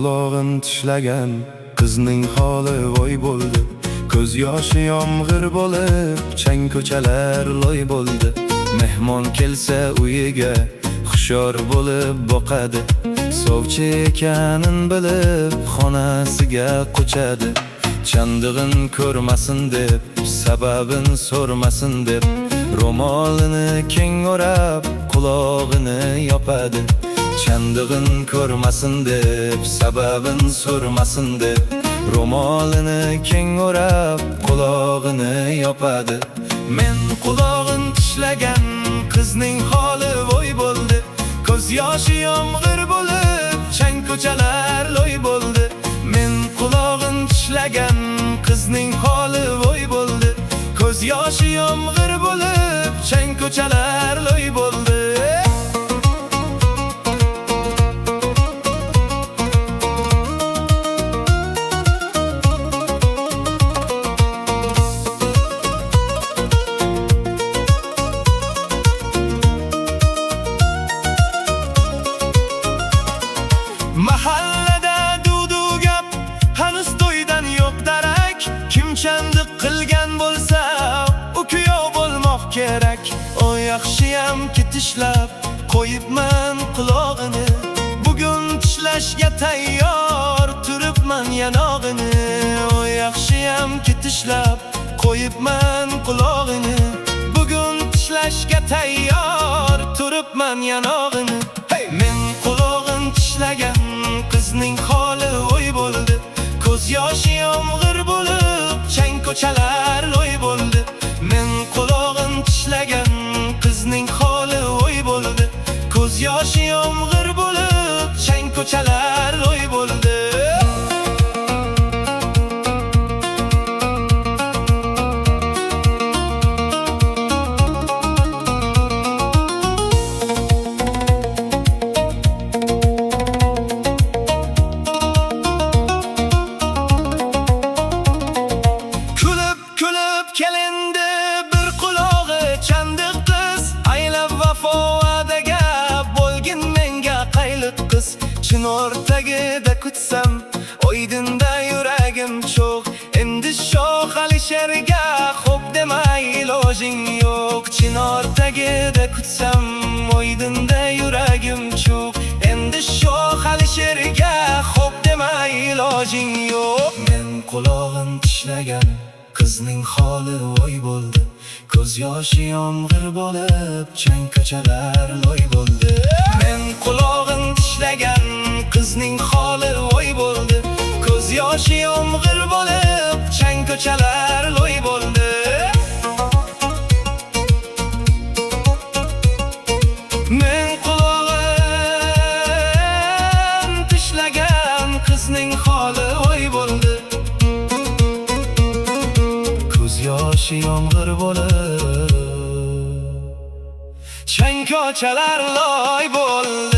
qulog'in tishlagan qizning holi voy bo'ldi. Ko'z yoshi yomg'ir bo'lib, chang ko'chalar loy bo'ldi. Mehmon kelsa uyiga xushyor bo'lib boqadi. Sovchi ekanin bilib xonasiga qo'chadi. Chandig'in ko'rmasin deb, sababin so'rmasin deb, ro'molini keng o'rab qulog'ini yopadi. Chandig'in ko'rmasin deb, sababin so'rmasin deb, ro'molini keng o'rab qulog'ini yopadi. Men qulog'in tishlagan qizning holi voy bo'ldi. Ko'z yoshi yomg'ir bo'lib, chang ko'chalar loy bo'ldi. Men qulog'in tishlagan qizning holi voy bo'ldi. Ko'z yoshi yomg'ir bo'lib, chang ko'chalar loy bo'ldi. Mahallada dudu gap, hanuz to'ydan yo'q darak. Kim chandiq qilgan bo'lsa, u kuyov bo'lmoq kerak. O yaxshiyam tishlab qo'yibman qulog'ini. Bugun tishlashga tayyor turibman yanog'ini. O yaxshiyam tishlab qo'yibman qulog'ini. Bugun tishlashga tayyor turibman yanog'ini. Men qulog'in tishlagan qizning holi voy bo'ldi. Ko'z yoshi yomg'ir bo'lib, chang ko'chalar loy bo'ldi. Men qulog'in tishlagan qizning holi voy bo'ldi. Ko'z yoshi yomg'ir bo'lib, chang ko'chalar loy bo'ldi. Kelindi bir qulog'i chandiq qiz, aylab vafoadaga bo'lgin menga qayliq qiz. Chinortagida kutsam, oydinda yuragim cho'q. Endi shoh Alisherga xo'p demay ilojing yo'q. Chinortagida kutsam, oydinda yuragim cho'q. Endi shoh Alisherga xo'p demay ilojing yo'q. Men qulog'in tishlagan qizning holi voy bo'ldi. Ko'z yoshi yomg'ir bo'lib, chang ko'chalar loy bo'ldi. Men qulog'in tishlagan qizning holi voy bo'ldi. Ko'z yoshi yomg'ir bo'lib, chang ko'chalar loy bo'ldi. Men qulog'in tishlagan qizning holi voy bo'ldi. Yoshi yomg'ir bo'lib, chang ko'chalar loy bo'ldi.